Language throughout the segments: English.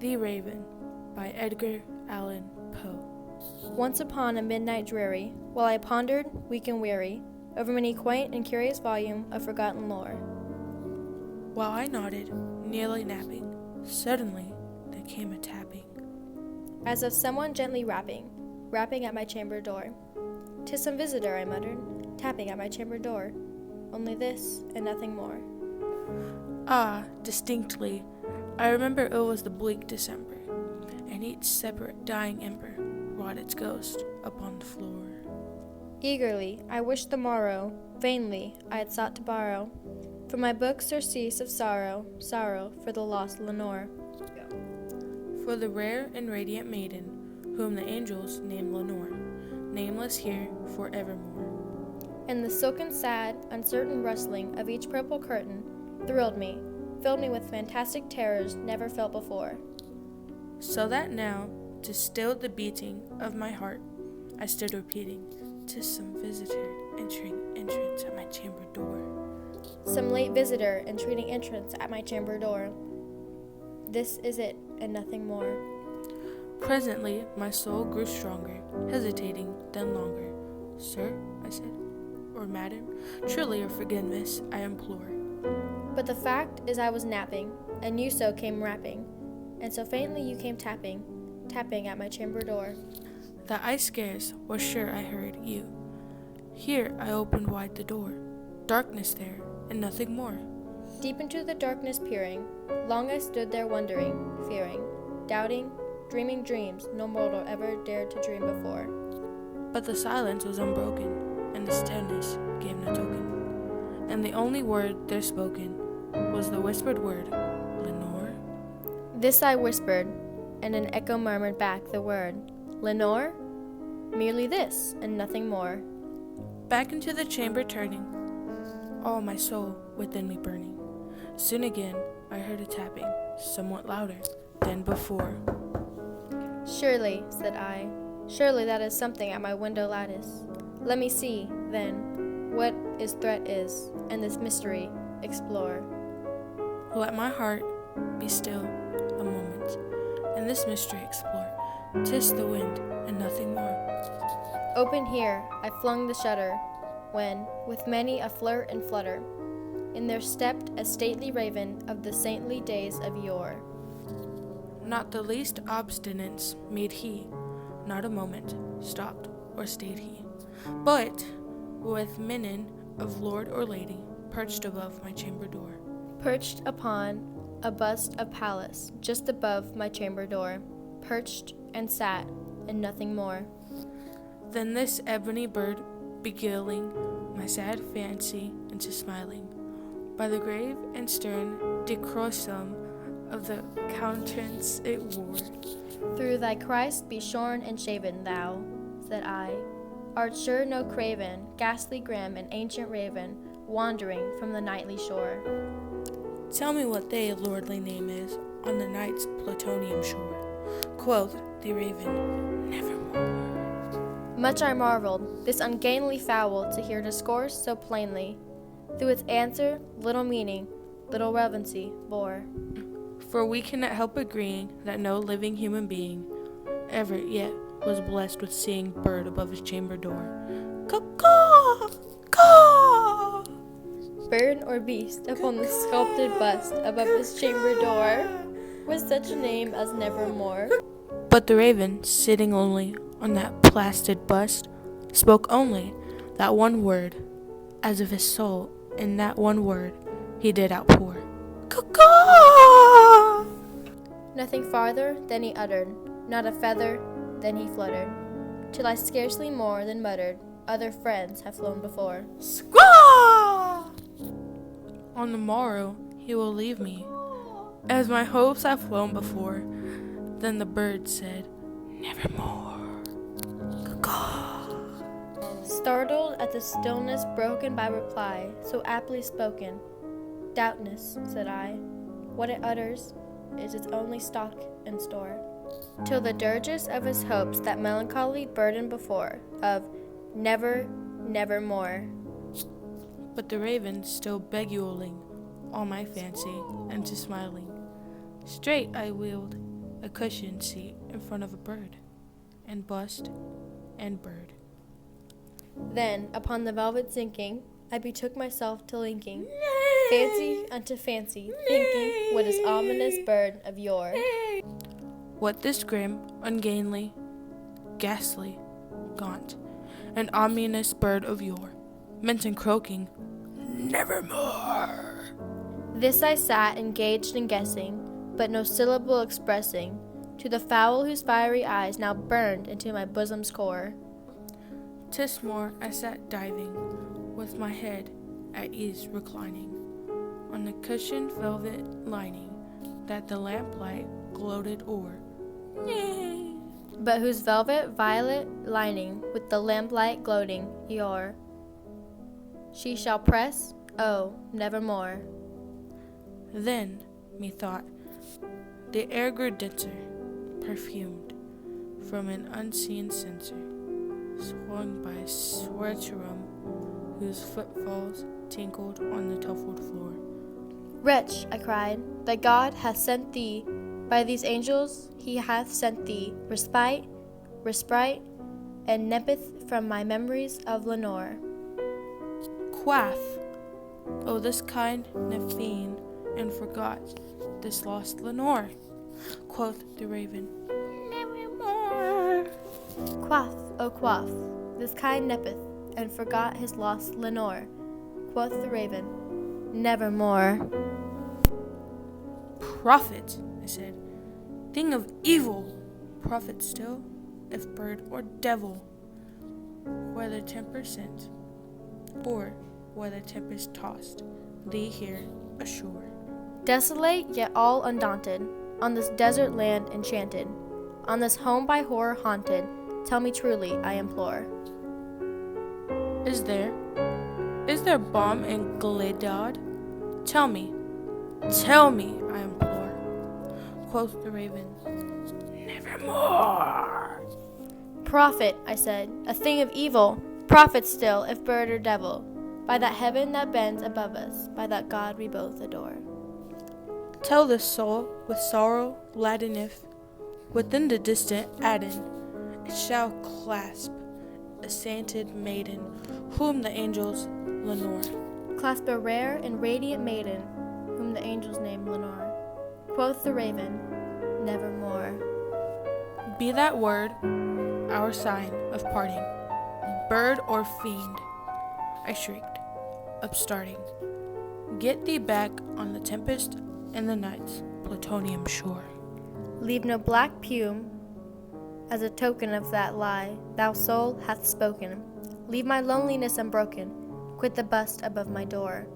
The Raven by Edgar Allan Poe. Once upon a midnight dreary, while I pondered, weak and weary, over many quaint and curious volume of forgotten lore. While I nodded, nearly napping, suddenly there came a tapping. As of someone gently rapping at my chamber door. "'Tis some visitor," I muttered, tapping at my chamber door. Only this, and nothing more. Ah, distinctly, I remember it was the bleak December, and each separate dying ember wrought its ghost upon the floor. Eagerly, I wished the morrow, vainly, I had sought to borrow from my book surcease of sorrow for the lost Lenore. For the rare and radiant maiden, whom the angels named Lenore, nameless here forevermore. And the silken, sad, uncertain rustling of each purple curtain thrilled me, filled me with fantastic terrors never felt before. So that now, to still the beating of my heart, I stood repeating, "'Tis some visitor entering entrance at my chamber door." Some late visitor entreating entrance at my chamber door. This is it, and nothing more. Presently, my soul grew stronger, hesitating then longer. "Sir," I said, "or madam, truly your forgiveness I implore." But the fact is I was napping, and you so came rapping, and so faintly you came tapping at my chamber door. That I scarce was sure I heard you. Here I opened wide the door. Darkness there, and nothing more. Deep into the darkness peering, long I stood there wondering, fearing, doubting, dreaming dreams no mortal ever dared to dream before. But the silence was unbroken, and the stillness gave no token. And the only word there spoken was the whispered word, "Lenore." This I whispered, and an echo murmured back the word, "Lenore?" Merely this, and nothing more. Back into the chamber turning, all my soul within me burning. Soon again I heard a tapping, somewhat louder than before. "Surely," said I, "surely that is something at my window lattice. Let me see, then, what its threat is, and this mystery explore." Let my heart be still a moment, and this mystery explore. 'Tis the wind, and nothing more. Open here, I flung the shutter, when, with many a flirt and flutter, in there stepped a stately raven of the saintly days of yore. Not the least obstinance made he, not a moment stopped or stayed he, but, with mien of lord or lady, perched above my chamber door. Perched upon a bust of Pallas, just above my chamber door, perched and sat, and nothing more. Then this ebony bird beguiling my sad fancy into smiling, by the grave and stern decroissum of the countenance it wore. "Through thy Christ be shorn and shaven, thou," said I, "art sure no craven, ghastly grim and ancient raven, wandering from the nightly shore." "Tell me what thy lordly name is on the night's Plutonian shore." Quoth the raven, "Nevermore." Much I marveled, this ungainly fowl to hear discourse so plainly. Through its answer, little meaning, little relevancy bore. For we cannot help agreeing that no living human being ever yet was blessed with seeing bird above his chamber door. Caw-caw! Caw! Bird or beast upon the sculpted bust above his chamber door, with such a name as Nevermore. But the raven, sitting only on that plastered bust, spoke only that one word, as if his soul in that one word he did outpour. Caw-caw! Nothing farther than he uttered, not a feather than he fluttered, till I scarcely more than muttered, "Other friends have flown before." Squaw! On the morrow he will leave me, as my hopes have flown before. Then the bird said, "Nevermore." Caw-caw! Startled at the stillness broken by reply so aptly spoken, "Doubtless," said I, "what it utters is its only stock and store." Till the dirges of his hopes that melancholy burden before, of "Never, nevermore." But the raven still beguiling all my fancy into smiling. Straight I wheeled a cushioned seat in front of a bird, and bust, and bird. Then, upon the velvet sinking, I betook myself to linking fancy unto fancy, thinking what is ominous bird of yore. What this grim, ungainly, ghastly, gaunt, and ominous bird of yore meant in croaking, nevermore. This I sat engaged in guessing, but no syllable expressing, to the fowl whose fiery eyes now burned into my bosom's core. 'Tis more I sat diving, with my head at ease reclining, on the cushioned velvet lining that the lamplight gloated o'er. Nay. But whose velvet violet lining with the lamplight gloating o'er she shall press, oh, nevermore. Then, methought, the air grew denser, perfumed from an unseen censer, swung by Swerterum, whose footfalls tinkled on the tuffled floor. Wretch, I cried, that God hath sent thee, by these angels he hath sent thee, respite, and nepeth from my memories of Lenore. Quaff, oh, this kind Nephine, and forgot this lost Lenore, quoth the raven, nevermore. Quaff, oh quaff, this kind nepeth, and forgot his lost Lenore, quoth the raven, nevermore. Prophet, I said, thing of evil, prophet still, if bird or devil, whether temper sent, or whether tempest tossed thee here ashore. Desolate yet all undaunted, on this desert land enchanted, on this home by horror haunted, tell me truly, I implore. Is there balm in Gilead? Tell me, I implore. Quoth the raven, nevermore. Prophet, I said, a thing of evil, prophet still, if bird or devil, by that heaven that bends above us, by that God we both adore. Tell this soul with sorrow ladeneth, within the distant Adon, it shall clasp a sainted maiden, whom the angels Lenore. Clasp a rare and radiant maiden, whom the angels name Lenore. Quoth the raven, nevermore. Be that word our sign of parting, bird or fiend, I shrieked, upstarting. Get thee back on the tempest and the night's plutonium shore. Leave no black pume as a token of that lie thou soul hath spoken. Leave my loneliness unbroken, quit the bust above my door.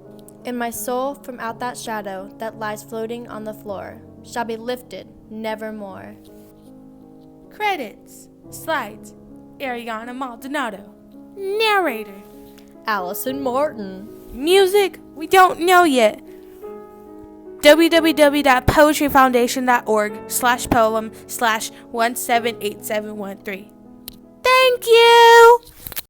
And my soul from out that shadow that lies floating on the floor shall be lifted nevermore. Credits. Slides. Ariana Maldonado. Narrator. Allison Martin. Music, we don't know yet. www.poetryfoundation.org/poem/178713. Thank you!